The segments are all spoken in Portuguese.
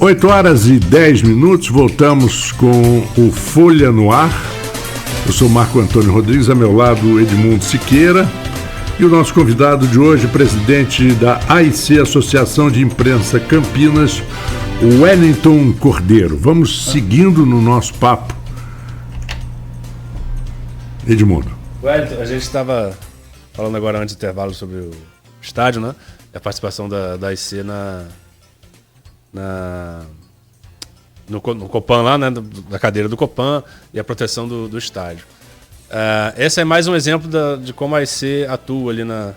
8h10, voltamos com o Folha no Ar. Eu sou Marco Antônio Rodrigues, a meu lado Edmundo Siqueira. E o nosso convidado de hoje, presidente da AIC, Associação de Imprensa Campinas, Wellington Cordeiro. Vamos seguindo no nosso papo. Edmundo. Wellington, a gente estava falando agora antes do intervalo sobre o estádio, né? A participação da AIC no Copan lá, né? Da cadeira do Copan e a proteção do estádio. Esse é mais um exemplo de como a AIC atua ali na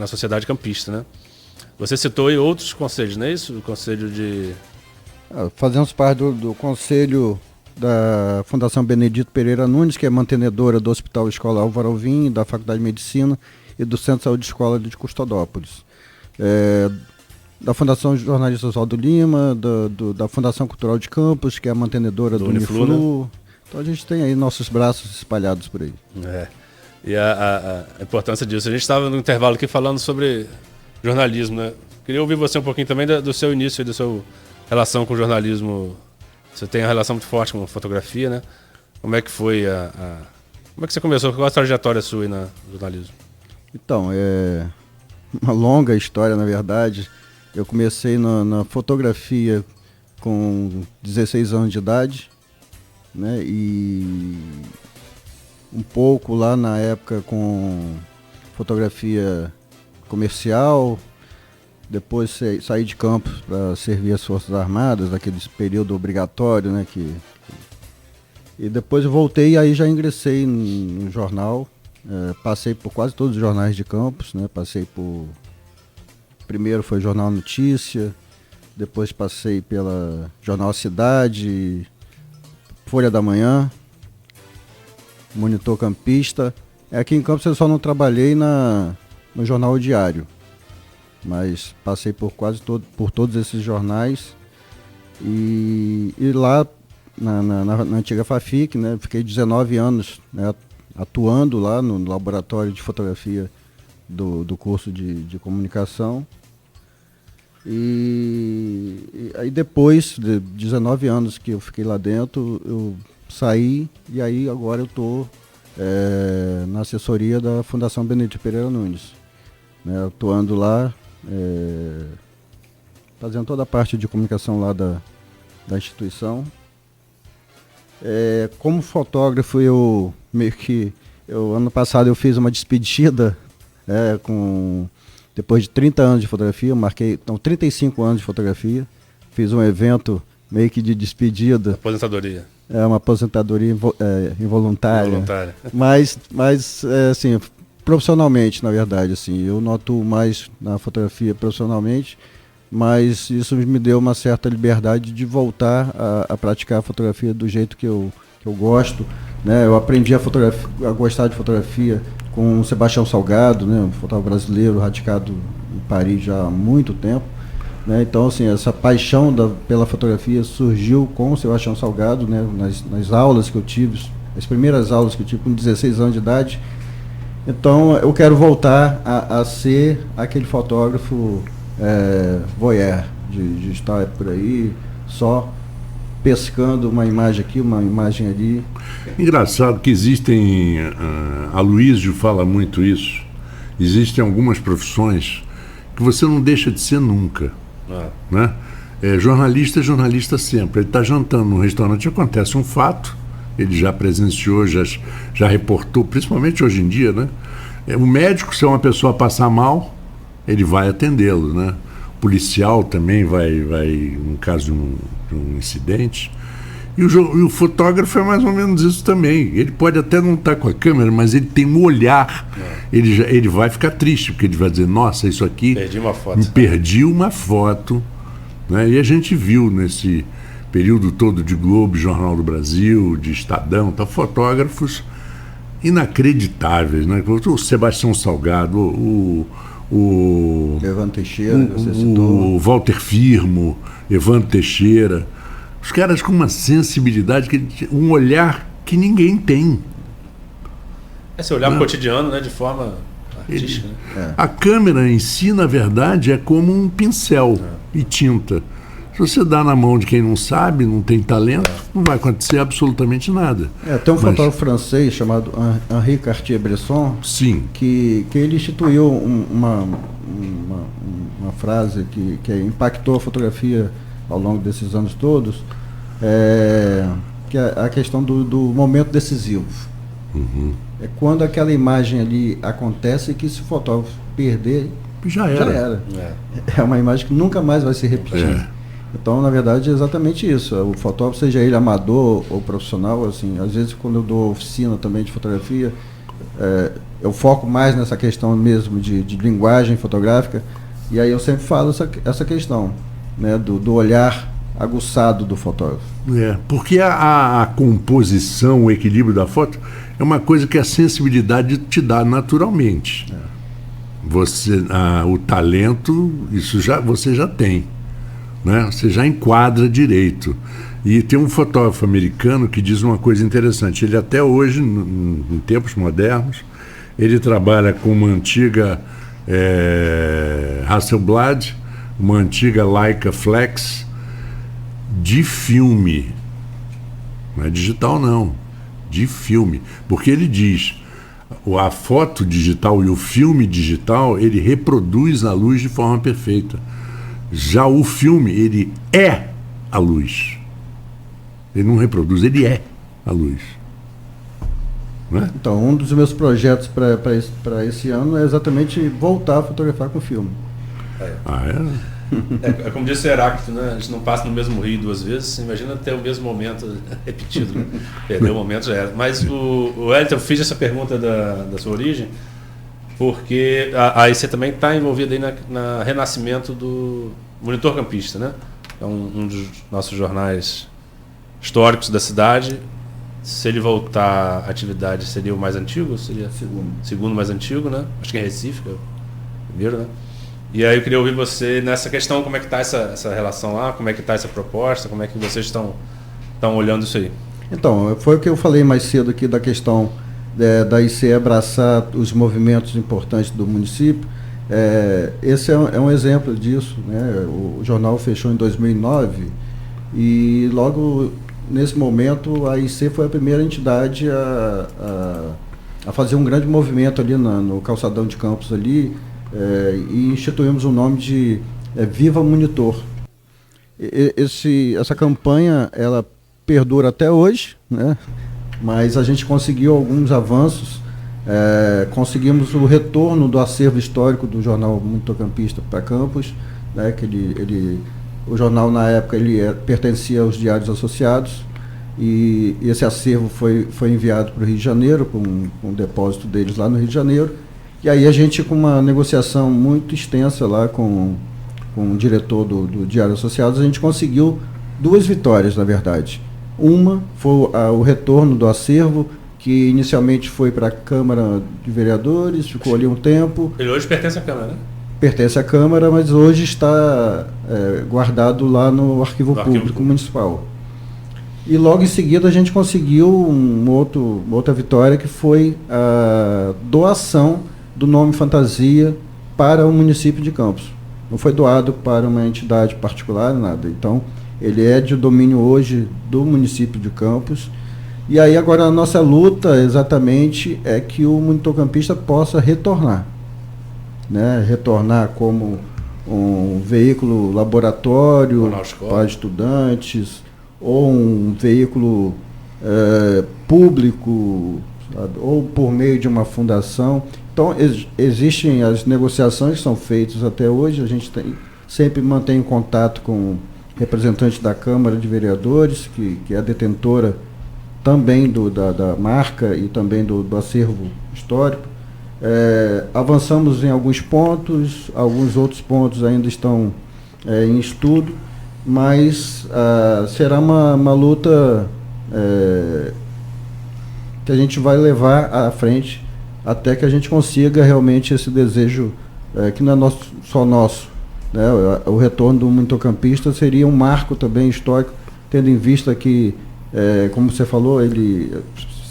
sociedade campista, né? Você citou aí outros conselhos, não é isso? O conselho de... Fazemos parte do conselho da Fundação Benedito Pereira Nunes, que é mantenedora do Hospital Escola Álvaro Alvim, da Faculdade de Medicina e do Centro de Saúde Escola de Custodópolis. Da Fundação Jornalista Oswaldo Lima, da Fundação Cultural de Campos, que é a mantenedora do Uniflu. Né? Então a gente tem aí nossos braços espalhados por aí. E a importância disso. A gente estava no intervalo aqui falando sobre jornalismo, né? Queria ouvir você um pouquinho também do seu início e da sua relação com o jornalismo. Você tem uma relação muito forte com a fotografia, né? Como é que foi como é que você começou? Qual a trajetória sua aí no jornalismo? Então, é uma longa história, na verdade. Eu comecei na fotografia com 16 anos de idade, né? E um pouco lá na época com fotografia comercial. Depois saí de Campos para servir as Forças Armadas, naquele período obrigatório, né? E depois eu voltei e aí já ingressei no jornal. Passei por quase todos os jornais de Campos, né? Primeiro foi Jornal Notícia, depois passei pela Jornal Cidade, Folha da Manhã, Monitor Campista. Aqui em Campos eu só não trabalhei no Jornal Diário, mas passei por por todos esses jornais e lá na antiga Fafic, né? Fiquei 19 anos, né? Atuando lá no laboratório de fotografia do curso de comunicação. E aí depois de 19 anos que eu fiquei lá dentro, eu saí e aí agora eu estou na assessoria da Fundação Benedito Pereira Nunes, né, atuando lá, fazendo toda a parte de comunicação lá da instituição. Como fotógrafo, ano passado eu fiz uma despedida depois de 30 anos de fotografia, 35 anos de fotografia, fiz um evento meio que de despedida. Aposentadoria. Uma aposentadoria involuntária. Mas assim, profissionalmente, na verdade, assim, eu não atuo mais na fotografia profissionalmente, mas isso me deu uma certa liberdade de voltar a praticar a fotografia do jeito que eu gosto, né? Eu aprendi a gostar de fotografia com o Sebastião Salgado, né? Um fotógrafo brasileiro radicado em Paris já há muito tempo, né? Então, assim, essa paixão pela fotografia surgiu com o Sebastião Salgado, né? Nas aulas que eu tive, as primeiras aulas que eu tive com 16 anos de idade. Então, eu quero voltar a ser aquele fotógrafo voyeur, de estar por aí só pescando uma imagem aqui, uma imagem ali. Engraçado que existem, a Luísio fala muito isso, existem algumas profissões que você não deixa de ser nunca, né? Jornalista é jornalista sempre. Ele está jantando num restaurante, acontece um fato, ele já presenciou, já reportou, principalmente hoje em dia, né? O médico, se é uma pessoa passar mal, ele vai atendê-lo, né? O policial também vai no caso de um incidente. E o fotógrafo é mais ou menos isso também. Ele pode até não estar com a câmera, mas ele tem um olhar. Ele vai ficar triste, porque ele vai dizer, nossa, isso aqui... Perdi uma foto. Né? E a gente viu nesse período todo de Globo, Jornal do Brasil, de Estadão, fotógrafos inacreditáveis, né? O Sebastião Salgado, o Evandro Teixeira, que você citou. O Walter Firmo, Evandro Teixeira, os caras com uma sensibilidade, um olhar que ninguém tem. Esse olhar cotidiano, né, de forma artística. A câmera em si, na verdade, é como um pincel e tinta. Se você dá na mão de quem não sabe, não tem talento, não vai acontecer absolutamente nada. Tem um fotógrafo francês chamado Henri Cartier-Bresson, sim, que ele instituiu uma frase que impactou a fotografia ao longo desses anos todos, que é a questão do momento decisivo. Uhum. É quando aquela imagem ali acontece e que se o fotógrafo perder, já era. É uma imagem que nunca mais vai se repetir. Então, na verdade, é exatamente isso. O fotógrafo, seja ele amador ou profissional, assim, às vezes quando eu dou oficina também de fotografia, eu foco mais nessa questão mesmo de linguagem fotográfica, e aí eu sempre falo essa questão, né, do olhar aguçado do fotógrafo. Porque a composição, o equilíbrio da foto é uma coisa que a sensibilidade te dá naturalmente. O talento, isso você já tem, né? Você já enquadra direito. E tem um fotógrafo americano que diz uma coisa interessante. Ele até hoje, em tempos modernos, ele trabalha com uma antiga Hasselblad, uma antiga Leica Flex de filme. Não é digital, não. De filme. Porque ele diz, a foto digital e o filme digital, ele reproduz a luz de forma perfeita. Já o filme, ele é a luz. Ele não reproduz, ele é a luz. Não é? Então, um dos meus projetos para esse ano é exatamente voltar a fotografar com filme. É como disse o Heráclito, né? A gente não passa no mesmo rio duas vezes, imagina ter o mesmo momento repetido. Né? Perder o momento já era. Mas o Wellington, eu fiz essa pergunta da sua origem, porque a IC também está envolvida aí na renascimento do Monitor Campista, né? É um dos nossos jornais históricos da cidade. Se ele voltar à atividade, seria o mais antigo? Seria segundo mais antigo, né? Acho que é Recife, que é o primeiro, né? E aí eu queria ouvir você nessa questão, como é que está essa relação lá, como é que está essa proposta, como é que vocês estão olhando isso aí? Então, foi o que eu falei mais cedo aqui da questão da ICE abraçar os movimentos importantes do município. Esse é um exemplo disso, né? O jornal fechou em 2009 e logo nesse momento a IC foi a primeira entidade a fazer um grande movimento ali no calçadão de Campos ali, e instituímos o nome de Viva Monitor. Essa campanha ela perdura até hoje, né? Mas a gente conseguiu alguns avanços. Conseguimos o retorno do acervo histórico do jornal Monitor Campista para Campos, né? Que o jornal na época pertencia aos Diários Associados, e esse acervo foi enviado para o Rio de Janeiro, com o depósito deles lá no Rio de Janeiro. E aí a gente, com uma negociação muito extensa lá com o diretor do Diário Associados, a gente conseguiu 2 vitórias, na verdade. Uma foi o retorno do acervo, que inicialmente foi para a Câmara de Vereadores, ficou ali um tempo. Ele hoje pertence à Câmara, né? Pertence à Câmara, mas hoje está guardado lá no Arquivo Público Municipal. E logo em seguida a gente conseguiu uma outra vitória, que foi a doação do nome Fantasia para o município de Campos. Não foi doado para uma entidade particular, nada. Então, ele é de domínio hoje do município de Campos. E aí agora a nossa luta exatamente é que o Monitor Campista possa retornar. Né? Retornar como um veículo laboratório para estudantes, ou um veículo público, sabe? Ou por meio de uma fundação. Então, existem as negociações que são feitas até hoje. A gente sempre mantém contato com representantes da Câmara de Vereadores, que é a detentora também da marca e também do acervo histórico. Avançamos em alguns pontos, alguns outros pontos ainda estão em estudo, mas será uma luta que a gente vai levar à frente até que a gente consiga realmente esse desejo, que não é só nosso, né? O retorno do Monitor Campista seria um marco também histórico, tendo em vista que, como você falou, ele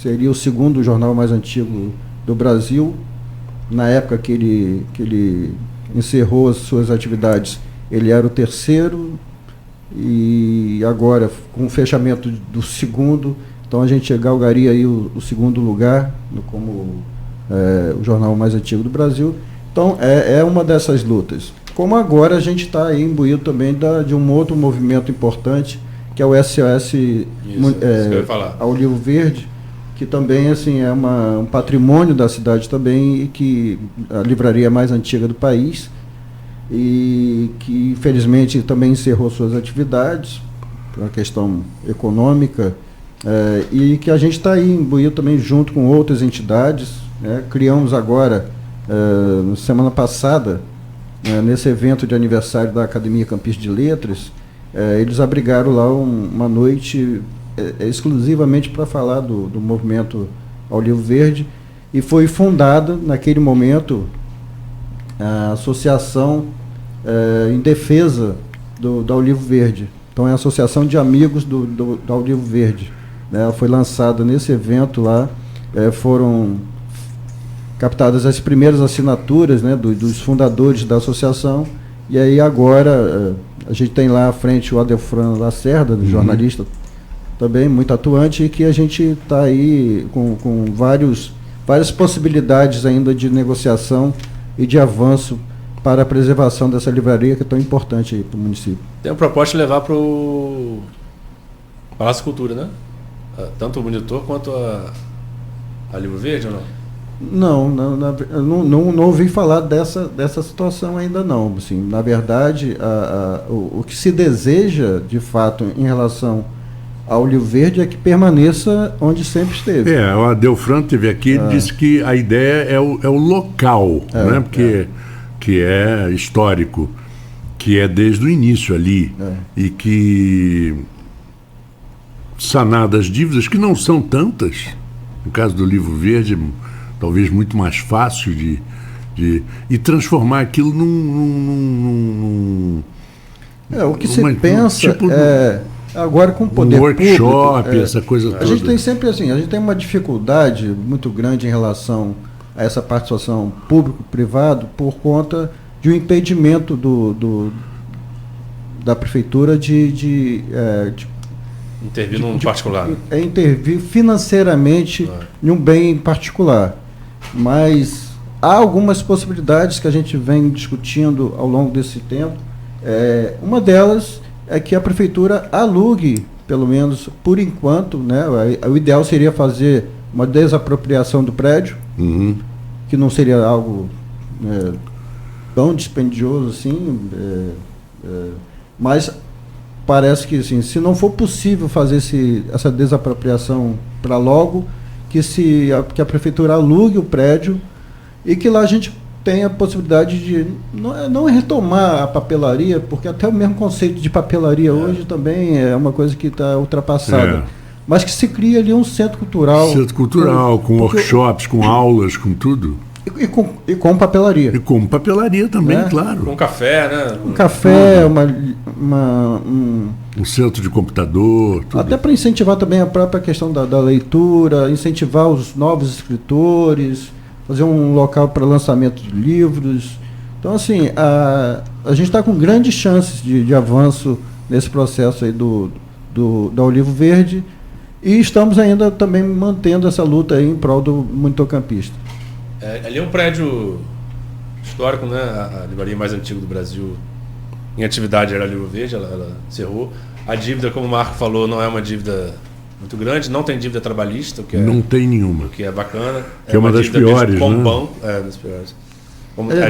seria o segundo jornal mais antigo do Brasil. Na época que ele encerrou as suas atividades, ele era o terceiro, e agora, com o fechamento do segundo, então a gente galgaria aí o segundo lugar como o jornal mais antigo do Brasil. Então é uma dessas lutas. Como agora a gente está aí imbuído também de um outro movimento importante, que é o SOS ao Livro Verde, que também assim, é um patrimônio da cidade também, e que a livraria mais antiga do país, e que infelizmente também encerrou suas atividades por uma questão econômica, e que a gente está aí imbuído também junto com outras entidades, né? Criamos agora, semana passada, nesse evento de aniversário da Academia Campista de Letras, eles abrigaram lá uma noite exclusivamente para falar do movimento ao Livro Verde, e foi fundada naquele momento a Associação em Defesa do Ao Livro Verde. Então é a Associação de Amigos do Ao Livro Verde, né? Ela foi lançada nesse evento lá, foram captadas as primeiras assinaturas, né, dos fundadores da associação, e aí agora a gente tem lá à frente o Adelfran Lacerda, jornalista também muito atuante, e que a gente está aí com várias possibilidades ainda de negociação e de avanço para a preservação dessa livraria, que é tão importante aí para o município. Tem uma proposta de levar para o Palácio Cultura, né? Tanto o Monitor quanto a Livro Verde, ou não? Não ouvi falar dessa situação ainda não. Assim, na verdade, o que se deseja, de fato, em relação ao Livro Verde é que permaneça onde sempre esteve. O Adelfran esteve aqui, ele disse que a ideia é o local, né? Porque que é histórico, que é desde o início ali, e que sanadas dívidas, que não são tantas, no caso do Livro Verde, talvez muito mais fácil e transformar aquilo o que se pensa agora com o poder workshop, público, essa coisa toda. A gente tem sempre assim, a gente tem uma dificuldade muito grande em relação a essa participação público-privado por conta de um impedimento da prefeitura de intervir num particular. Intervir financeiramente em um bem particular. Mas há algumas possibilidades que a gente vem discutindo ao longo desse tempo. Uma delas é que a prefeitura alugue, pelo menos por enquanto, né? O ideal seria fazer uma desapropriação do prédio, que não seria algo tão dispendioso assim, mas parece que assim, se não for possível fazer essa desapropriação para logo, que a prefeitura alugue o prédio e que lá a gente tenha a possibilidade de não retomar a papelaria, porque até o mesmo conceito de papelaria hoje também é uma coisa que está ultrapassada. Mas que se cria ali um centro cultural. Centro cultural, com workshops, com aulas, com tudo. E com papelaria. E com papelaria também, claro. Com café, né? Um café, um centro de computador. Tudo. Até para incentivar também a própria questão da leitura, incentivar os novos escritores, fazer um local para lançamento de livros. Então, assim, a gente está com grandes chances de avanço nesse processo aí do Ao Livro Verde, e estamos ainda também mantendo essa luta aí em prol do monitor campista. Ali é um prédio histórico, né? A livraria mais antiga do Brasil em atividade era a Livro Verde, ela encerrou. A dívida, como o Marco falou, não é uma dívida muito grande, não tem dívida trabalhista, o que não tem nenhuma. O que é bacana. Que é uma das piores, com né? banco, das piores.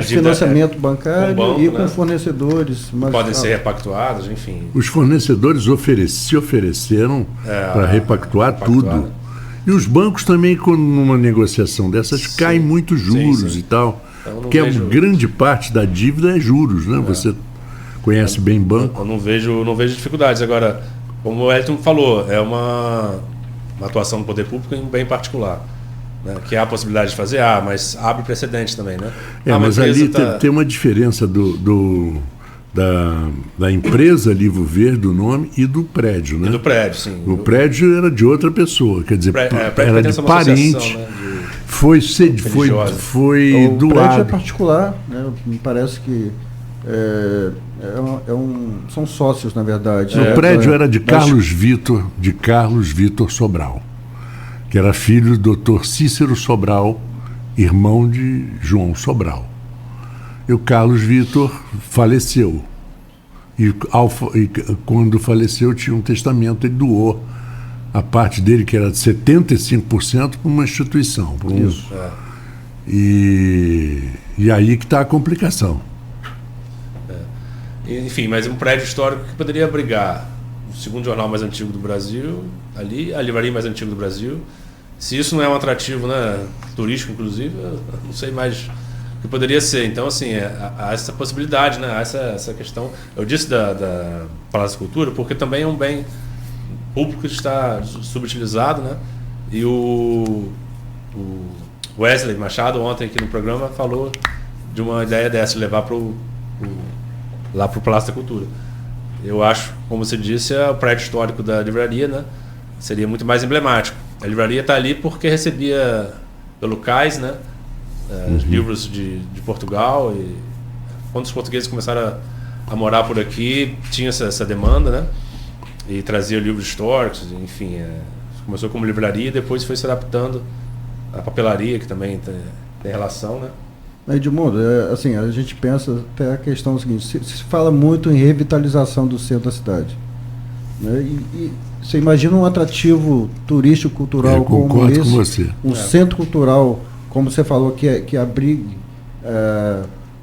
Financiamento bancário com banco, e com fornecedores. Podem ser repactuados, enfim. Os fornecedores se ofereceram para repactuar tudo. E os bancos também, quando numa negociação dessas, caem muitos juros e tal. Então, porque grande parte da dívida é juros, né? Você conhece bem banco. Eu não vejo dificuldades. Agora, como o Elton falou, é uma atuação do poder público em um bem particular. Né? Que há a possibilidade de fazer, mas abre precedente também, né? Mas ali tem uma diferença da empresa Livro Verde, do nome, e do prédio, né? E do prédio, sim. O prédio era de outra pessoa, quer dizer, era de parente. Né? Foi o doado. O prédio é particular, né? Me parece que são sócios, na verdade. O prédio era de Carlos Vitor Sobral, que era filho do Dr. Cícero Sobral, irmão de João Sobral. E o Carlos Vitor faleceu. E quando faleceu, tinha um testamento, ele doou a parte dele, que era de 75%, para uma instituição. E aí que está a complicação. Enfim, mas um prédio histórico que poderia abrigar o segundo jornal mais antigo do Brasil, ali, a livraria mais antiga do Brasil. Se isso não é um atrativo, né, turístico, inclusive, eu não sei mais o que poderia ser. Então, assim, há essa possibilidade, né, há essa questão. Eu disse da Palácio da Cultura porque também é um bem público que está subutilizado, né? E o Wesley Machado, ontem aqui no programa, falou de uma ideia dessa, de levar lá para o Palácio da Cultura. Eu acho, como você disse, o prédio histórico da livraria, né, seria muito mais emblemático. A livraria está ali porque recebia pelo cais, né, livros de Portugal, e quando os portugueses começaram a morar por aqui, tinha essa demanda, né, e trazia livros históricos, enfim, começou como livraria e depois foi se adaptando à papelaria, que também tem relação, né. Edmundo, assim, a gente pensa até a questão seguinte, se fala muito em revitalização do centro da cidade, né? E você imagina um atrativo turístico cultural como esse, com você. Centro cultural, como você falou, que abrigue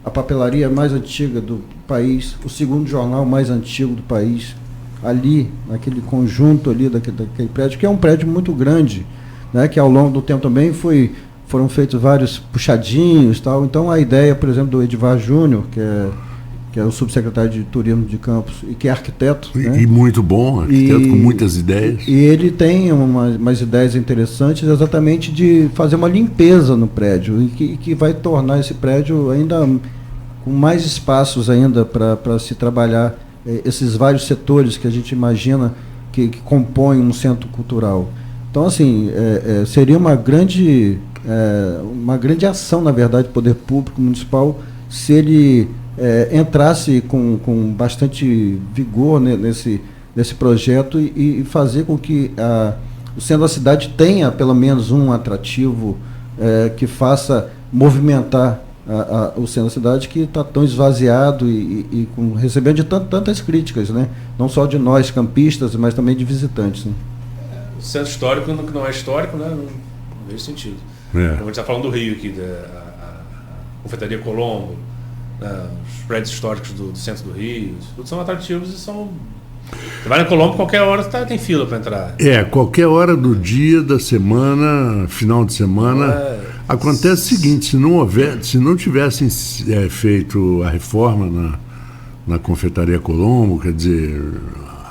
a papelaria mais antiga do país, o segundo jornal mais antigo do país, ali, naquele conjunto ali daquele prédio, que é um prédio muito grande, né? Que ao longo do tempo também foram feitos vários puxadinhos, tal. Então a ideia, por exemplo, do Edivar Júnior, que é o subsecretário de Turismo de Campos e que é arquiteto, né? E muito bom, arquiteto com muitas ideias. E ele tem umas ideias interessantes, exatamente de fazer uma limpeza no prédio e que vai tornar esse prédio ainda com mais espaços ainda para se trabalhar esses vários setores que a gente imagina que compõem um centro cultural. Então, assim, seria uma grande ação, na verdade, do poder público municipal, se ele entrasse com bastante vigor, né, nesse projeto e fazer com que o centro da cidade tenha pelo menos um atrativo que faça movimentar o centro da cidade, que está tão esvaziado e recebendo de tantas críticas, né? Não só de nós campistas, mas também de visitantes, né? O centro histórico, que não é histórico, né, não vejo sentido. Como a gente está falando do Rio aqui, a Confeitaria Colombo, né, os prédios históricos do centro do Rio, tudo são atrativos e são... Você vai na Colombo, qualquer hora tem fila para entrar. Qualquer hora do dia, da semana, final de semana. Acontece o seguinte, se não tivessem feito a reforma na Confeitaria Colombo, quer dizer,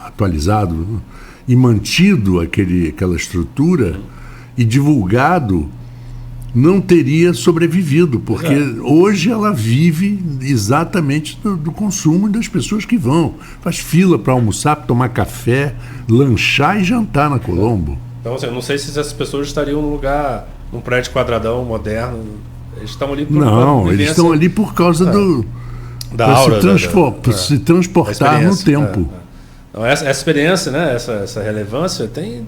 atualizado, né, e mantido aquela estrutura e divulgado, não teria sobrevivido, porque hoje ela vive exatamente do consumo das pessoas que vão. Faz fila para almoçar, para tomar café, lanchar e jantar na Colombo. Então, assim, eu não sei se essas pessoas estariam num prédio quadradão, moderno. Eles estão ali por eles estão ali por causa da aura, se transportar no tempo. Então, essa experiência, né, essa relevância tem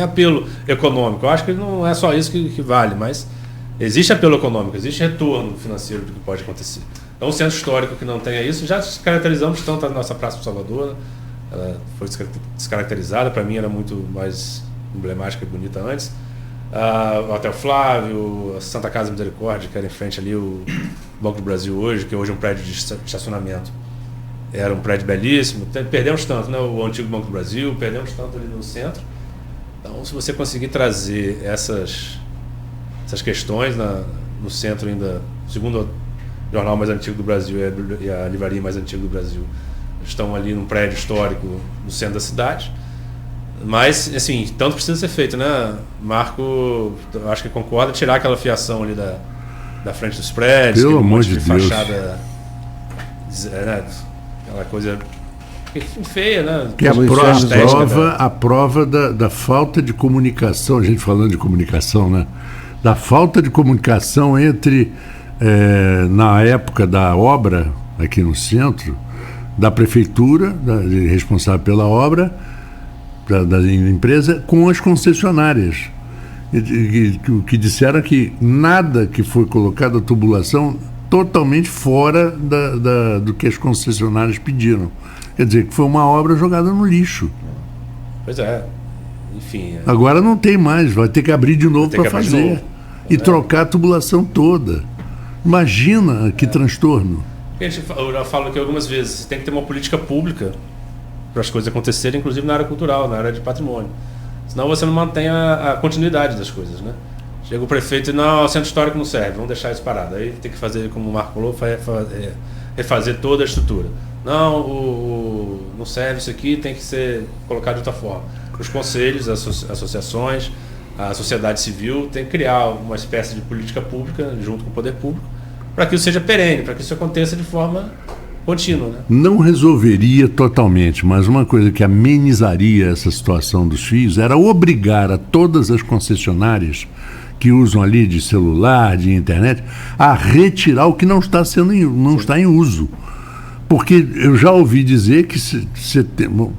apelo econômico. Eu acho que não é só isso que vale, mas existe apelo econômico, existe retorno financeiro do que pode acontecer. Então, o centro histórico que não tenha isso, já caracterizamos tanto a nossa Praça do Salvador, né? Ela foi descaracterizada, para mim era muito mais emblemática e bonita antes. O Hotel Flávio, a Santa Casa Misericórdia, que era em frente ali o Banco do Brasil hoje, que hoje é um prédio de estacionamento. Era um prédio belíssimo. Perdemos tanto, né? O antigo Banco do Brasil, perdemos tanto ali no centro. Então, se você conseguir trazer essas questões no centro ainda, segundo o jornal mais antigo do Brasil e a livraria mais antiga do Brasil, estão ali num prédio histórico no centro da cidade. Mas, assim, tanto precisa ser feito, né? Marco, acho que concorda, tirar aquela fiação ali da frente dos prédios, pelo amor de Deus, fachada, né? Aquela coisa feia, né? Que a prova da falta de comunicação, a gente falando de comunicação, né? Da falta de comunicação entre, na época da obra, aqui no centro, da prefeitura, responsável pela obra, da empresa, com as concessionárias. Que disseram que nada que foi colocado a tubulação totalmente fora do que as concessionárias pediram. Quer dizer, que foi uma obra jogada no lixo. Pois é. Enfim. Agora não tem mais, vai ter que abrir de novo para fazer. E trocar a tubulação toda. Imagina que transtorno. Eu já falo aqui algumas vezes, tem que ter uma política pública para as coisas acontecerem, inclusive na área cultural, na área de patrimônio. Senão você não mantém a continuidade das coisas, né? Chega o prefeito e não, o centro histórico não serve, vamos deixar isso parado. Aí tem que fazer, como o Marco falou, refazer toda a estrutura. Não, não serve isso aqui, tem que ser colocado de outra forma. Os conselhos, as associações, a sociedade civil tem que criar uma espécie de política pública junto com o poder público para que isso seja perene, para que isso aconteça de forma contínua, né? Não resolveria totalmente, mas uma coisa que amenizaria essa situação dos fios era obrigar a todas as concessionárias que usam ali de celular, de internet, a retirar o que não está em uso. Porque eu já ouvi dizer que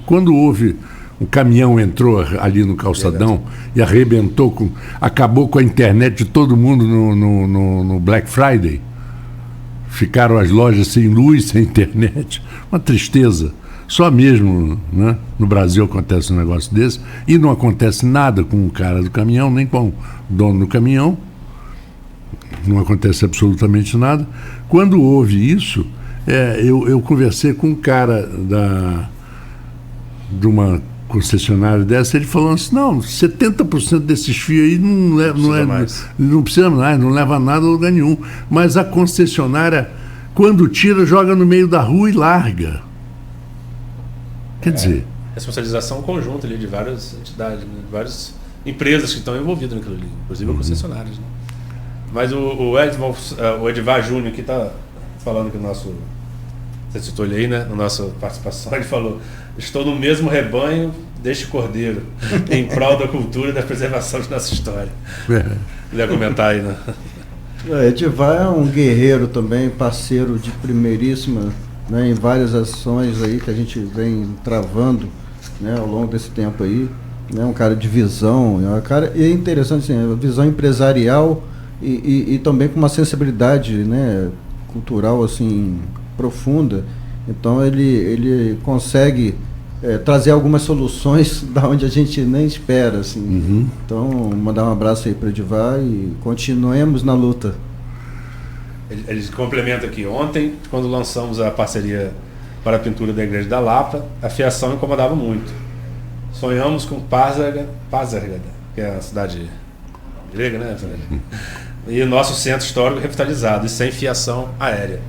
quando houve um caminhão entrou ali no calçadão e acabou com a internet de todo mundo no Black Friday. Ficaram as lojas sem luz, sem internet. Uma tristeza. Só mesmo, né, no Brasil acontece um negócio desse e não acontece nada com o cara do caminhão, nem com o dono do caminhão. Não acontece absolutamente nada. Quando houve isso, eu conversei com um cara de uma concessionária dessa, ele falou assim, não, 70% desses fios aí não precisa mais, não leva nada a lugar nenhum. Mas a concessionária, quando tira, joga no meio da rua e larga. Quer dizer... Responsabilização conjunta ali de várias entidades, né, de várias empresas que estão envolvidas naquilo ali, inclusive concessionárias. Né? Mas o Edivar Júnior aqui está falando que o nosso... Você citou ele aí, né? Na nossa participação, ele falou: estou no mesmo rebanho deste cordeiro, em prol da cultura e da preservação de nossa história. Ele ia comentar aí, né? Edivar é um guerreiro também, parceiro de primeiríssima, né, em várias ações aí que a gente vem travando, né, ao longo desse tempo aí. Né, um cara de visão, é interessante assim, visão empresarial e também com uma sensibilidade, né, cultural assim, profunda. Então ele consegue trazer algumas soluções da onde a gente nem espera, assim. Uhum. Então, mandar um abraço aí para o Edivar e continuemos na luta. Eles complementam aqui. Ontem, quando lançamos a parceria para a pintura da Igreja da Lapa, a fiação incomodava muito. Sonhamos com Pázarga, que é a cidade grega, né? E o nosso centro histórico revitalizado e sem fiação aérea.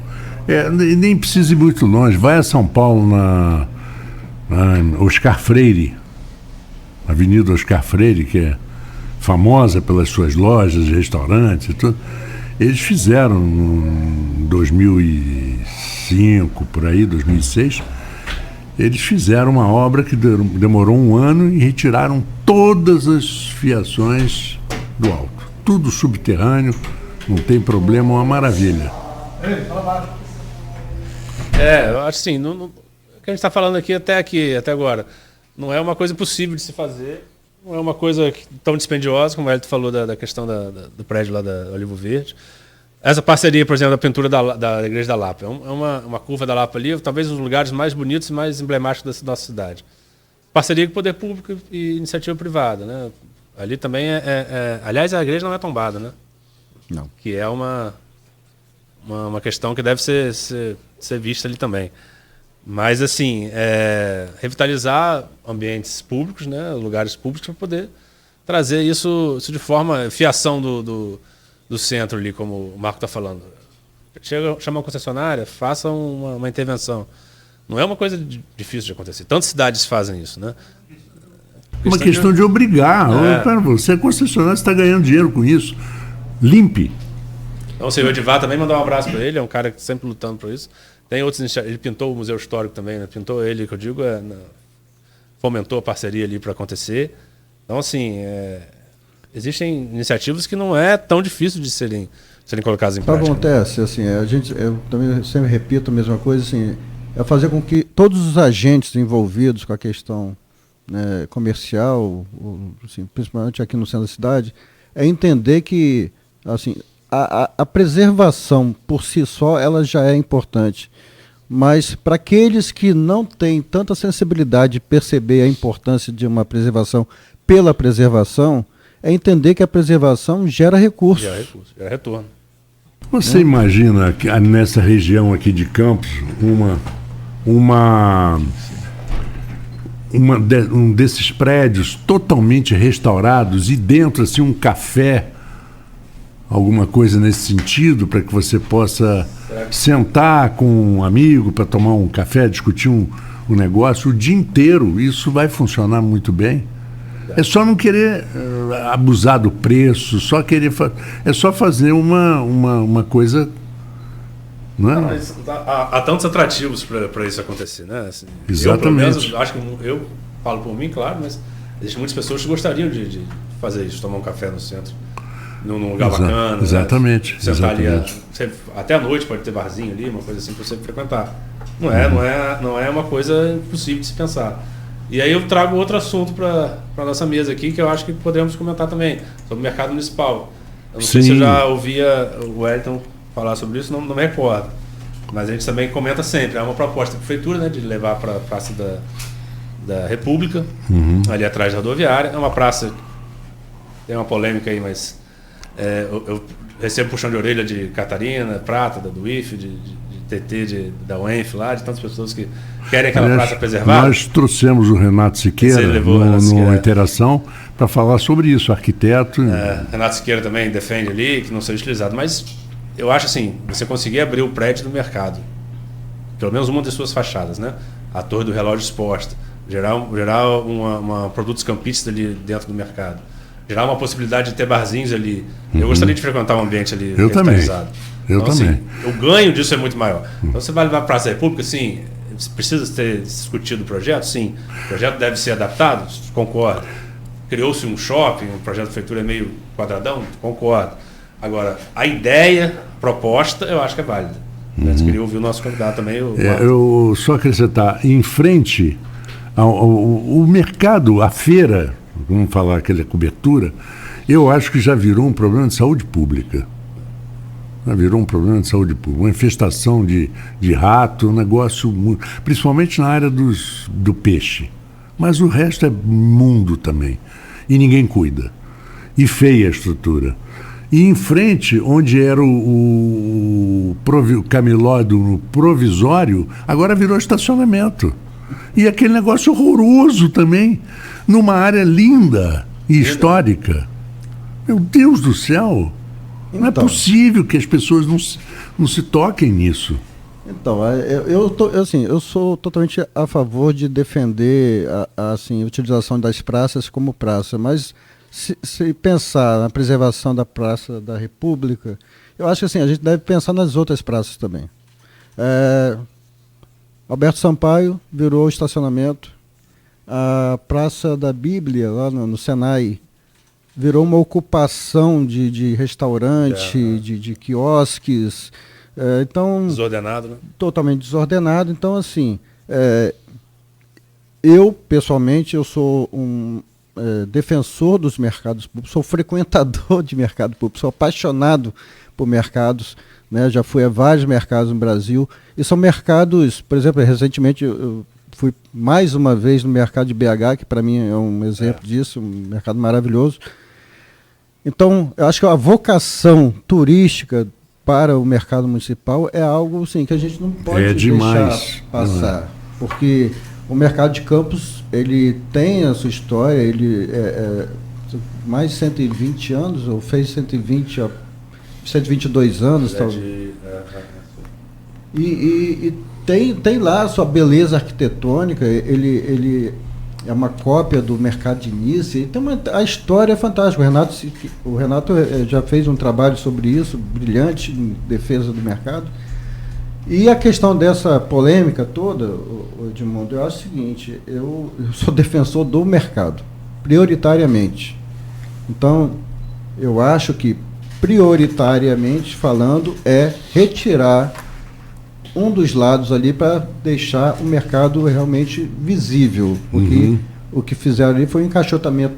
E nem precisa ir muito longe. Vai a São Paulo na Oscar Freire, Avenida Oscar Freire, que é famosa pelas suas lojas, restaurantes e tudo. Eles fizeram em 2005, por aí, 2006, eles fizeram uma obra que demorou 1 ano e retiraram todas as fiações do alto. Tudo subterrâneo, não tem problema, uma maravilha. Eu acho assim, o que a gente está falando aqui até agora, não é uma coisa impossível de se fazer, não é uma coisa tão dispendiosa, como o Hélio falou da questão do prédio lá da Olivo Verde. Essa parceria, por exemplo, da pintura da Igreja da Lapa, é uma curva da Lapa ali, talvez um dos lugares mais bonitos e mais emblemáticos da nossa cidade. Parceria com o poder público e iniciativa privada, né? Ali também aliás, a igreja não é tombada, né? Não. Que é uma questão que deve ser vista ali também. Mas, assim, revitalizar ambientes públicos, né, lugares públicos, para poder trazer isso de forma... Fiação do centro ali, como o Marco está falando. Chama uma concessionária, faça uma intervenção. Não é uma coisa difícil de acontecer. Tantas cidades fazem isso, né? Uma questão de obrigar. Você é concessionário, você está ganhando dinheiro com isso. Limpe. Então, o senhor Edivar também mandar um abraço para ele, é um cara que sempre lutando por isso. Tem outros iniciativas, ele pintou o Museu Histórico também, né? Pintou ele, que eu digo, fomentou a parceria ali para acontecer. Então, assim, existem iniciativas que não é tão difícil de serem colocadas em prática. Acontece, assim, eu também sempre repito a mesma coisa, assim, é fazer com que todos os agentes envolvidos com a questão, né, comercial, assim, principalmente aqui no centro da cidade, é entender que, assim, a preservação por si só ela já é importante, mas para aqueles que não têm tanta sensibilidade de perceber a importância de uma preservação pela preservação, é entender que a preservação gera recursos. Gera retorno. Você imagina que nessa região aqui de Campos, um desses prédios totalmente restaurados e dentro assim um café, alguma coisa nesse sentido, para que você possa sentar com um amigo para tomar um café, discutir um negócio o dia inteiro? Isso vai funcionar muito bem. É só não querer abusar do preço, é só fazer uma coisa. Não é? Mas há tantos atrativos para isso acontecer, né? Assim, exatamente. Eu, pelo menos, acho que eu falo por mim, claro, mas existem muitas pessoas que gostariam de fazer isso, tomar um café no centro, num lugar bacana. Exatamente. Né? Sentar exatamente. ali, até à noite pode ter barzinho ali, uma coisa assim para você frequentar. Não é uma coisa impossível de se pensar. E aí eu trago outro assunto para a nossa mesa aqui, que eu acho que poderíamos comentar também, sobre o mercado municipal. Eu não sei se eu já ouvia o Wellington falar sobre isso, não me recordo. Mas a gente também comenta sempre. É uma proposta da prefeitura, né, de levar para a Praça da República, ali atrás da rodoviária. É uma praça, tem uma polêmica aí, mas eu recebo puxão de orelha de Catarina, Prata, do IF, de TT, da UENF lá, de tantas pessoas que querem aquela praça preservada. Nós trouxemos o Renato Siqueira numa interação para falar sobre isso, arquiteto. Renato Siqueira também defende ali que não seja utilizado, mas eu acho assim, você conseguir abrir o prédio do mercado, pelo menos uma das suas fachadas, né? A torre do relógio exposta, gerar uma produtos campistas ali dentro do mercado, gerar uma possibilidade de ter barzinhos ali. Eu gostaria de frequentar um ambiente ali revitalizado. Eu também. Assim, o ganho disso é muito maior. Então você vai levar para a Praça da República, sim, precisa ter discutido o projeto? Sim. O projeto deve ser adaptado? Concordo. Criou-se um shopping, um projeto de prefeitura meio quadradão? Concordo. Agora, a ideia, a proposta, eu acho que é válida. Antes queria ouvir o nosso candidato também. Eu só acrescentar, em frente ao mercado, a feira, vamos falar aquela cobertura, eu acho que já virou um problema de saúde pública. Virou um problema de saúde pública, uma infestação de rato, um negócio, principalmente na área do peixe. Mas o resto é mundo também. E ninguém cuida. E feia a estrutura. E em frente, onde era o camelódromo provisório, agora virou estacionamento. E aquele negócio horroroso também, numa área linda e histórica. Meu Deus do céu! Não é possível que as pessoas não se toquem nisso. Então, eu sou totalmente a favor de defender a utilização das praças como praça, mas se pensar na preservação da Praça da República, eu acho que assim, a gente deve pensar nas outras praças também. Alberto Sampaio virou estacionamento, a Praça da Bíblia, lá no Senai, virou uma ocupação de restaurante, de quiosques. Então, desordenado, né? Totalmente desordenado. Então, assim, eu, pessoalmente, eu sou um defensor dos mercados públicos, sou frequentador de mercado público, sou apaixonado por mercados, né? Já fui a vários mercados no Brasil, e são mercados, por exemplo, recentemente eu fui mais uma vez no mercado de BH, que para mim é um exemplo disso, um mercado maravilhoso. Então, eu acho que a vocação turística para o mercado municipal é algo assim, que a gente não pode deixar passar. Porque o mercado de Campos, ele tem a sua história, ele mais de 120 anos, ou fez 122 anos. E tem lá a sua beleza arquitetônica, ele é uma cópia do mercado de Nice, e a história é fantástica. O Renato já fez um trabalho sobre isso, brilhante, em defesa do mercado. E a questão dessa polêmica toda, Edmundo, eu acho o seguinte, eu sou defensor do mercado, prioritariamente. Então, eu acho que, prioritariamente falando, é retirar um dos lados ali para deixar o mercado realmente visível. O que fizeram ali foi um encaixotamento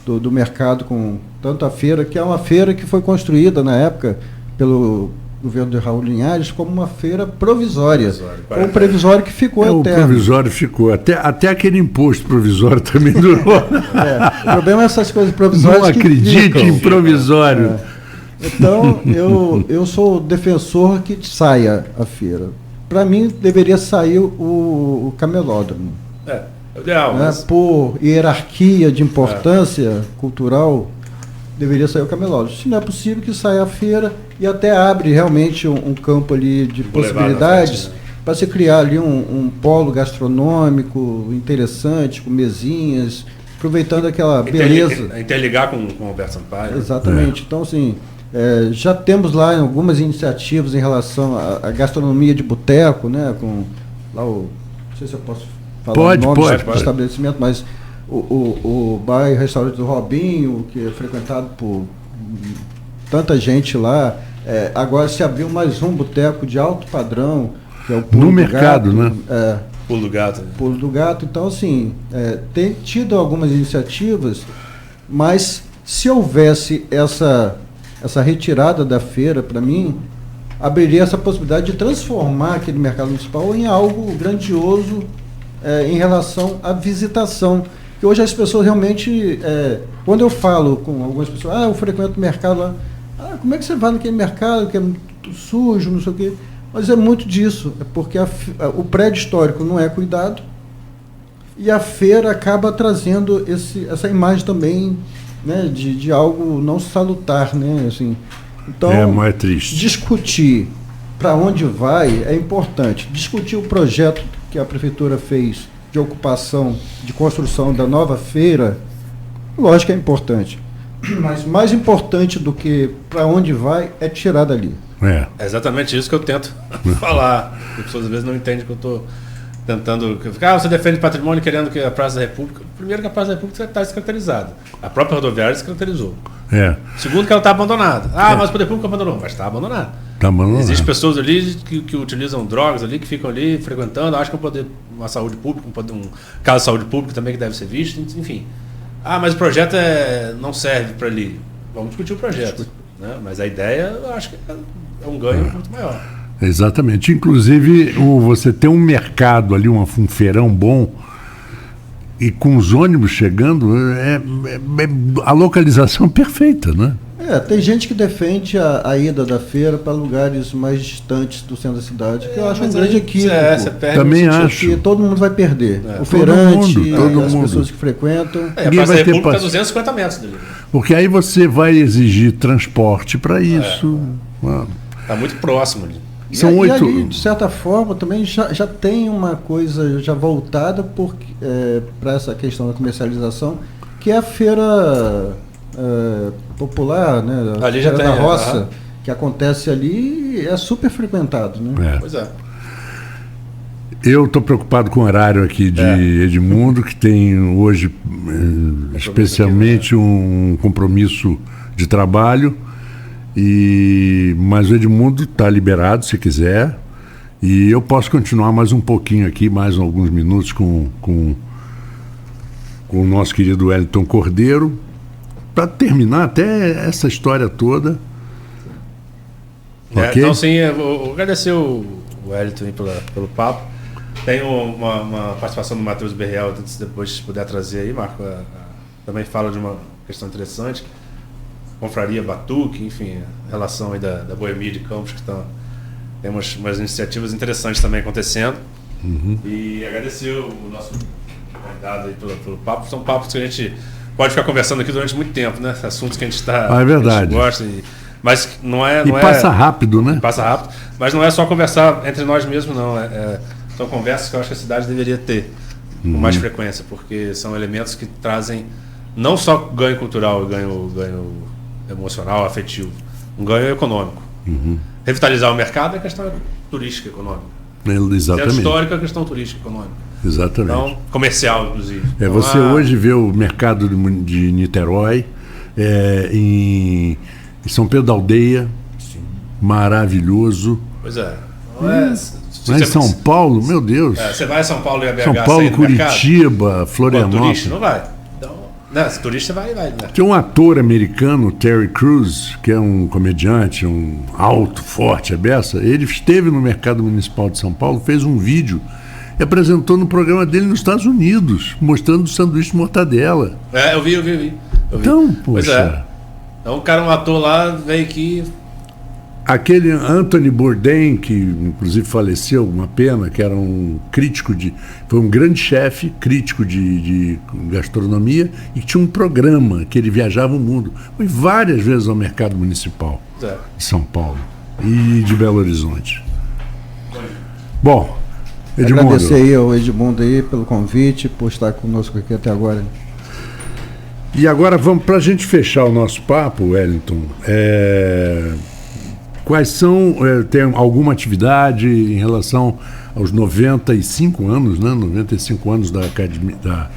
do mercado com tanto a feira, que é uma feira que foi construída na época pelo governo de Raul Linhares como uma feira provisória. Um provisório que ficou eterno. O provisório ficou. Até aquele imposto provisório também durou. O problema é essas coisas provisórias. Não acredite em provisório. Então, eu sou defensor que saia a feira. Para mim, deveria sair o camelódromo. É o ideal. Mas... Por hierarquia de importância cultural, deveria sair o camelódromo. Se não é possível, que saia a feira e até abre realmente um campo ali de possibilidades para se criar ali um polo gastronômico interessante, com mesinhas, aproveitando aquela beleza. Interligar com o Roberto Sampaio. Exatamente. Então, assim, já temos lá algumas iniciativas em relação à gastronomia de boteco, né? Com lá não sei se eu posso falar o nome do estabelecimento, mas o bar e restaurante do Robinho, que é frequentado por tanta gente lá. Agora se abriu mais um boteco de alto padrão, que é o Pulo no do mercado, Gato, né? Pulo do Gato. Pulo do Gato. Então, assim, tem tido algumas iniciativas, mas se houvesse essa retirada da feira, para mim, abriria essa possibilidade de transformar aquele mercado municipal em algo grandioso em relação à visitação. Que hoje as pessoas realmente, quando eu falo com algumas pessoas, eu frequento o mercado lá, como é que você vai naquele mercado que é muito sujo, não sei o quê? Mas é muito disso, é porque o prédio histórico não é cuidado e a feira acaba trazendo essa imagem também, né, de algo não salutar, né, assim. Então, mais triste. Discutir para onde vai é importante. Discutir o projeto que a prefeitura fez de ocupação, de construção da nova feira, lógico que é importante. Mas mais importante do que para onde vai é tirar dali. É exatamente isso que eu tento falar. As pessoas às vezes não entendem que eu estou tentando... você defende patrimônio querendo que a Praça da República... Primeiro que a Praça da República está descaracterizada. A própria rodoviária descaracterizou. Segundo que ela está abandonada. Mas o poder público abandonou. Mas está abandonada. Existem pessoas ali que utilizam drogas ali, que ficam ali frequentando, acham que uma saúde pública, um caso de saúde pública também que deve ser visto, enfim. Mas o projeto não serve para ali. Vamos discutir o projeto. Né? Mas a ideia, eu acho que é um ganho muito maior. Exatamente. Inclusive, você tem um mercado ali, um feirão bom, e com os ônibus chegando, a localização perfeita, né? Tem gente que defende a ida da feira para lugares mais distantes do centro da cidade, que eu acho um grande equívoco. Também acho. Que todo mundo vai perder. O feirante, as pessoas que frequentam. A Praça da República está a 250 metros dali. Porque aí você vai exigir transporte para isso. Está muito próximo ali. E ali, de certa forma, também já tem uma coisa já voltada para essa questão da comercialização, que é a feira popular, né? A ali feira da roça, que acontece ali, é super frequentado. Né? Pois é. Eu estou preocupado com o horário aqui de Edmundo, que tem hoje especialmente um compromisso de trabalho. Mas o Edmundo está liberado, se quiser, e eu posso continuar mais um pouquinho aqui, mais alguns minutos com o nosso querido Wellington Cordeiro, para terminar até essa história toda. Okay? Então, sim, eu vou agradecer o Wellington pelo papo. Tem uma participação do Matheus Berreal, depois se puder trazer aí, Marco. Também fala de uma questão interessante. Confraria Batuque, enfim, a relação aí da Boemia de Campos, que tem umas iniciativas interessantes também acontecendo. E agradecer o nosso convidado aí pelo papo. São papos que a gente pode ficar conversando aqui durante muito tempo, né? Assuntos que a gente é verdade. A gente gosta. Mas não é. Passa rápido, né? Passa rápido. Mas não é só conversar entre nós mesmos, não. São conversas que eu acho que a cidade deveria ter com mais frequência, porque são elementos que trazem não só ganho cultural, ganho emocional, afetivo, um ganho econômico. Revitalizar o mercado é questão turística econômica. Exatamente. Centro histórico é questão turística econômica. Exatamente. Então, comercial, inclusive. Então, você hoje vê o mercado de Niterói, em São Pedro da Aldeia, sim, maravilhoso. Pois é. Mas em São Paulo, meu Deus. Você vai a São Paulo e a BH, São Paulo, Curitiba, Florianópolis. Turista não vai. Não, se turista vai, né? Tem um ator americano, Terry Crews, que é um comediante, um alto, forte, a beça. Ele esteve no Mercado Municipal de São Paulo, fez um vídeo e apresentou no programa dele nos Estados Unidos, mostrando o sanduíche de mortadela. Eu vi. Então, poxa. Pois é. Então o cara, um ator lá, veio aqui... Aquele Anthony Bourdain, que inclusive faleceu, uma pena, que era um crítico foi um grande chefe, crítico de gastronomia, e que tinha um programa que ele viajava o mundo. Foi várias vezes ao Mercado Municipal de São Paulo e de Belo Horizonte. Bom, Edmundo. Agradecer aí ao Edmundo aí pelo convite, por estar conosco aqui até agora. E agora vamos, para a gente fechar o nosso papo, Wellington, quais são, tem alguma atividade em relação aos 95 anos, né? 95 anos da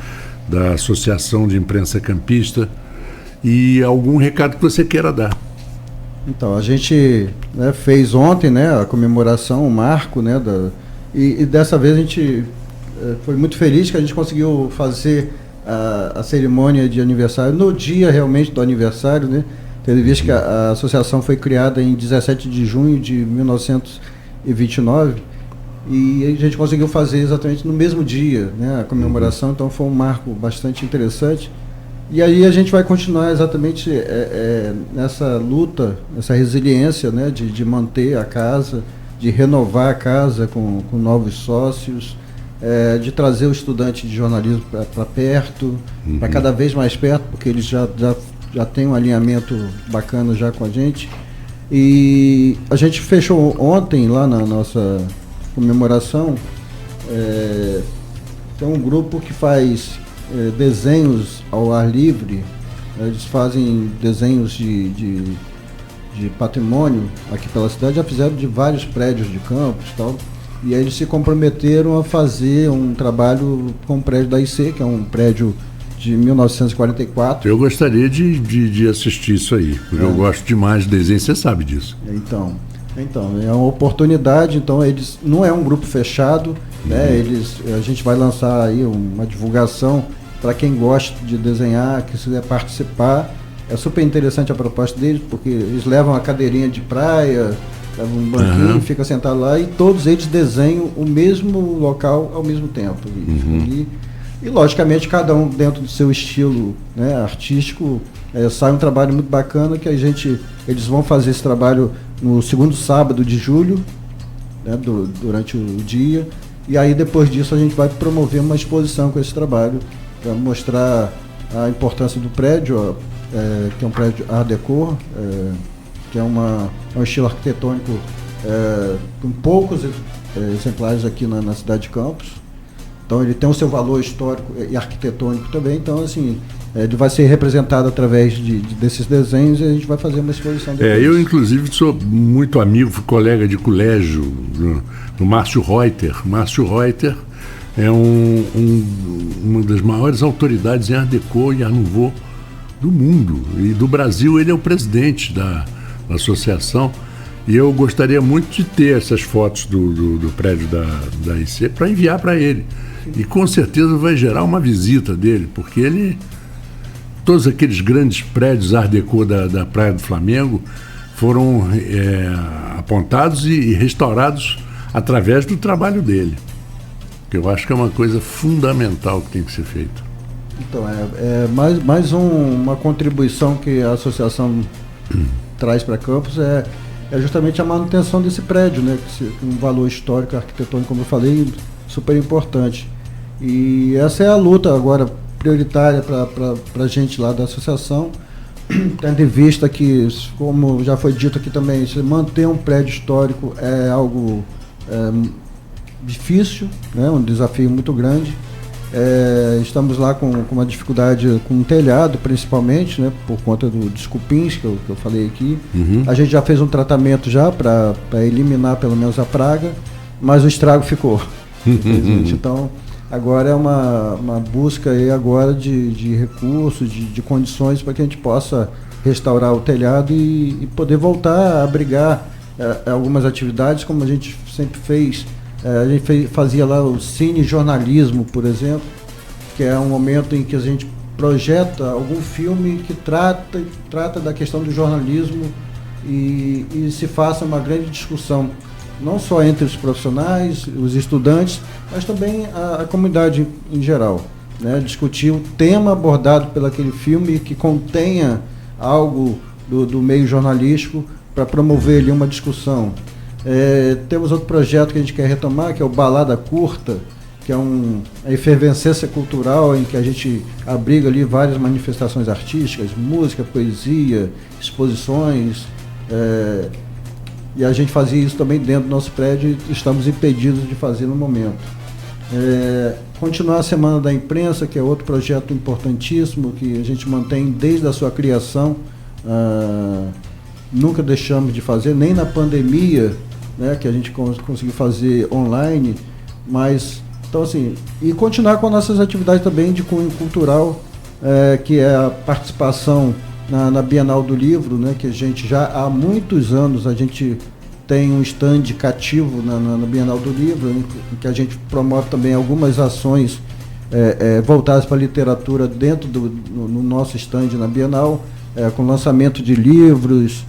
Associação de Imprensa Campista, e algum recado que você queira dar? Então, a gente fez ontem, né, a comemoração, o marco, né, e dessa vez a gente foi muito feliz que a gente conseguiu fazer a cerimônia de aniversário no dia realmente do aniversário, né? Tendo visto que a associação foi criada em 17 de junho de 1929 e a gente conseguiu fazer exatamente no mesmo dia, né, a comemoração, então foi um marco bastante interessante. E aí a gente vai continuar exatamente nessa luta, essa resiliência, né, de manter a casa, de renovar a casa com novos sócios, de trazer o estudante de jornalismo para perto, para cada vez mais perto, porque eles já tem um alinhamento bacana já com a gente. E a gente fechou ontem lá na nossa comemoração, tem um grupo que faz desenhos ao ar livre. Eles fazem desenhos de patrimônio aqui pela cidade, já fizeram de vários prédios de Campos e tal, e aí eles se comprometeram a fazer um trabalho com o prédio da IC, que é um prédio de 1944. Eu gostaria de assistir isso aí, porque eu gosto demais de desenho, você sabe disso. Então, é uma oportunidade. Então, eles não é um grupo fechado, né? A gente vai lançar aí uma divulgação para quem gosta de desenhar, que quiser participar. É super interessante a proposta deles, porque eles levam a cadeirinha de praia, levam um banquinho, fica sentado lá, e todos eles desenham o mesmo local ao mesmo tempo. E logicamente, cada um dentro do seu estilo, né, artístico, sai um trabalho muito bacana que eles vão fazer esse trabalho no segundo sábado de julho, né, durante o dia, e aí depois disso a gente vai promover uma exposição com esse trabalho para mostrar a importância do prédio, que é um prédio Art Deco, que é um estilo arquitetônico com poucos exemplares aqui na cidade de Campos. Então ele tem o seu valor histórico e arquitetônico também. Então, assim, ele vai ser representado através desses desenhos, e a gente vai fazer uma exposição depois. Eu, inclusive, sou muito amigo, fui colega de colégio do Márcio Reuter. Márcio Reuter é uma das maiores autoridades em Art Deco e Art Nouveau do mundo. E do Brasil, ele é o presidente da associação. E eu gostaria muito de ter essas fotos do prédio da IC para enviar para ele. E com certeza vai gerar uma visita dele, porque todos aqueles grandes prédios Art Deco da Praia do Flamengo foram apontados e restaurados através do trabalho dele. Que eu acho que é uma coisa fundamental que tem que ser feita. Então, mais uma contribuição que a associação traz para Campos é justamente a manutenção desse prédio, né? Um valor histórico, arquitetônico, como eu falei, super importante. E essa é a luta agora prioritária para a gente lá da associação, tendo em vista que, como já foi dito aqui também, se manter um prédio histórico é algo difícil, né? Um desafio muito grande. Estamos lá com uma dificuldade com o telhado, principalmente, né, por conta dos cupins que eu falei aqui. A gente já fez um tratamento já para eliminar pelo menos a praga, mas o estrago ficou. Então Agora é uma busca aí agora de recursos, de condições para que a gente possa restaurar o telhado e poder voltar a abrigar algumas atividades como a gente sempre fez. A gente fazia lá o cine-jornalismo, por exemplo, que é um momento em que a gente projeta algum filme que trata da questão do jornalismo e se faça uma grande discussão, não só entre os profissionais, os estudantes, mas também a comunidade em geral, né? Discutir o tema abordado pelo aquele filme que contenha algo do meio jornalístico para promover ali uma discussão. Temos outro projeto que a gente quer retomar, que é o Balada Curta, que é a efervescência cultural em que a gente abriga ali várias manifestações artísticas, música, poesia, exposições, e a gente fazia isso também dentro do nosso prédio e estamos impedidos de fazer no momento. Continuar a Semana da Imprensa, que é outro projeto importantíssimo que a gente mantém desde a sua criação, nunca deixamos de fazer, nem na pandemia, né, que a gente conseguiu fazer online, mas então assim, e continuar com nossas atividades também de cunho cultural, que é a participação na Bienal do Livro, né, que a gente já há muitos anos a gente tem um stand cativo na Bienal do Livro, em que a gente promove também algumas ações voltadas para a literatura dentro no nosso stand na Bienal, com lançamento de livros,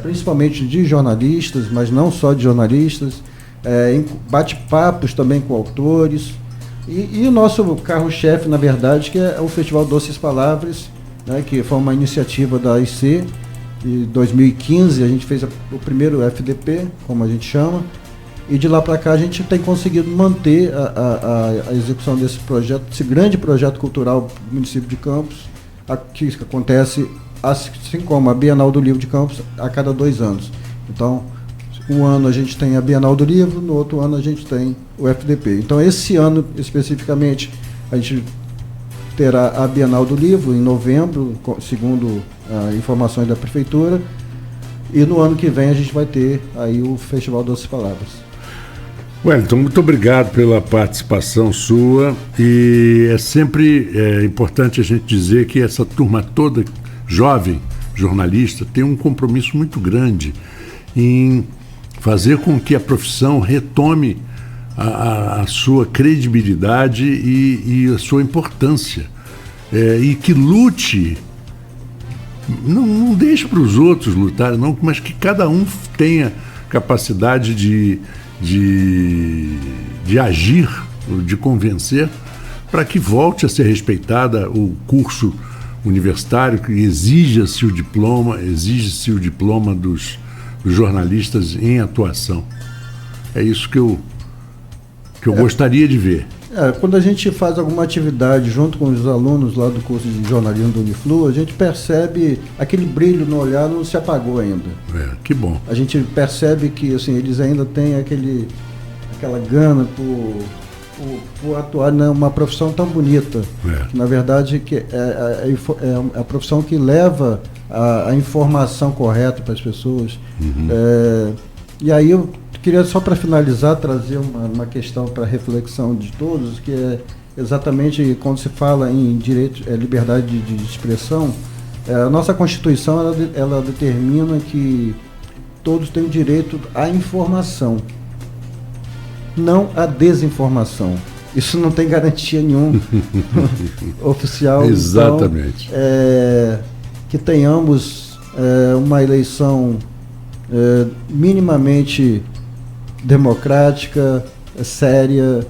principalmente de jornalistas, mas não só de jornalistas, bate-papos também com autores, e o nosso carro-chefe, na verdade, que é o Festival Doces Palavras, né, que foi uma iniciativa da AIC. Em 2015 a gente fez o primeiro FDP, como a gente chama, e de lá para cá a gente tem conseguido manter a execução desse projeto, esse grande projeto cultural do município de Campos, que acontece, assim como a Bienal do Livro de Campos, a cada 2 anos. Então, um ano a gente tem a Bienal do Livro, no outro ano a gente tem o FDP. Então, esse ano, especificamente, a gente terá a Bienal do Livro em novembro, segundo informações da Prefeitura, e no ano que vem a gente vai ter aí o Festival Doces Palavras. Wellington, muito obrigado pela participação sua, e é sempre importante a gente dizer que essa turma toda, jovem jornalista, tem um compromisso muito grande em fazer com que a profissão retome a sua credibilidade e a sua importância, e que lute, não deixe para os outros lutarem, não, mas que cada um tenha capacidade de agir, de convencer, para que volte a ser respeitada o curso universitário, que exija-se o diploma dos jornalistas em atuação. É isso que eu gostaria de ver. Quando a gente faz alguma atividade junto com os alunos lá do curso de jornalismo do Uniflu, a gente percebe aquele brilho no olhar, não se apagou ainda. Que bom. A gente percebe que assim, eles ainda têm aquela gana por atuar numa profissão tão bonita. Na verdade, que é a profissão que leva a informação correta para as pessoas. E aí eu queria, só para finalizar, trazer uma questão para reflexão de todos, que é exatamente quando se fala em direito, liberdade de expressão. A nossa Constituição ela determina que todos têm o direito à informação, não à desinformação. Isso não tem garantia nenhuma oficial. Exatamente. Então, que tenhamos uma eleição minimamente democrática, séria,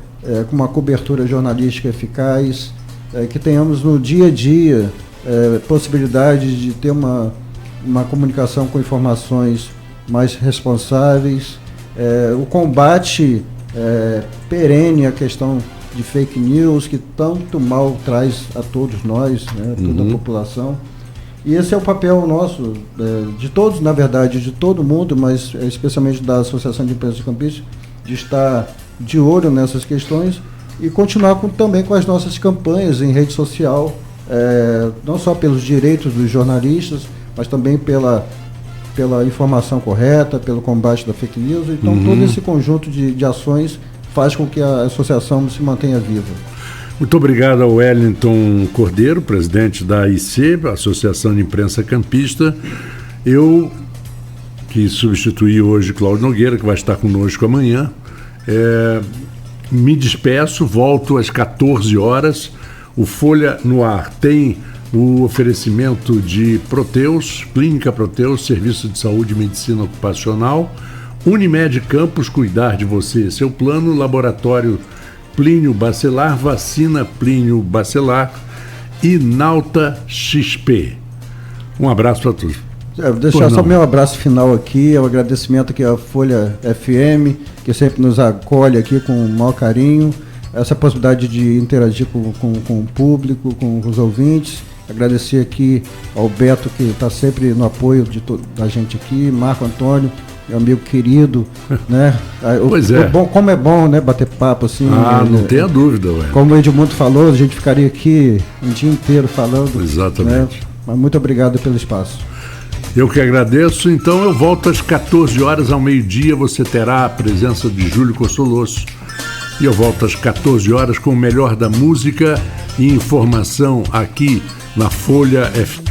com uma cobertura jornalística eficaz, que tenhamos no dia a dia possibilidade de ter uma comunicação com informações mais responsáveis, o combate perene à questão de fake news, que tanto mal traz a todos nós, né, toda a população. E esse é o papel nosso, de todos, na verdade, de todo mundo, mas especialmente da Associação de Imprensa de Campinas, de estar de olho nessas questões e continuar também com as nossas campanhas em rede social, não só pelos direitos dos jornalistas, mas também pela informação correta, pelo combate da fake news. Então, todo esse conjunto de ações faz com que a associação se mantenha viva. Muito obrigado ao Wellington Cordeiro, presidente da AIC, Associação de Imprensa Campista. Eu, que substituí hoje Cláudio Nogueira, que vai estar conosco amanhã, me despeço, volto às 14 horas. O Folha no Ar tem o oferecimento de Proteus, Clínica Proteus, Serviço de Saúde e Medicina Ocupacional, Unimed Campos, cuidar de você, seu plano, Laboratório Plínio Bacelar, Vacina Plínio Bacelar e Nauta XP. Um abraço para todos. Vou deixar só meu abraço final aqui, o agradecimento aqui à Folha FM, que sempre nos acolhe aqui com o maior carinho, essa possibilidade de interagir com o público, com os ouvintes. Agradecer aqui ao Beto, que está sempre no apoio da gente aqui, Marco Antônio, meu amigo querido, né? Pois é. Como é bom, né, bater papo assim. Não tenha dúvida, ué. Como o Edmundo falou, a gente ficaria aqui um dia inteiro falando. Exatamente. Né? Mas muito obrigado pelo espaço. Eu que agradeço. Então eu volto às 14 horas ao meio-dia. Você terá a presença de Júlio Cossoloso. E eu volto às 14 horas com o melhor da música e informação aqui na Folha FM.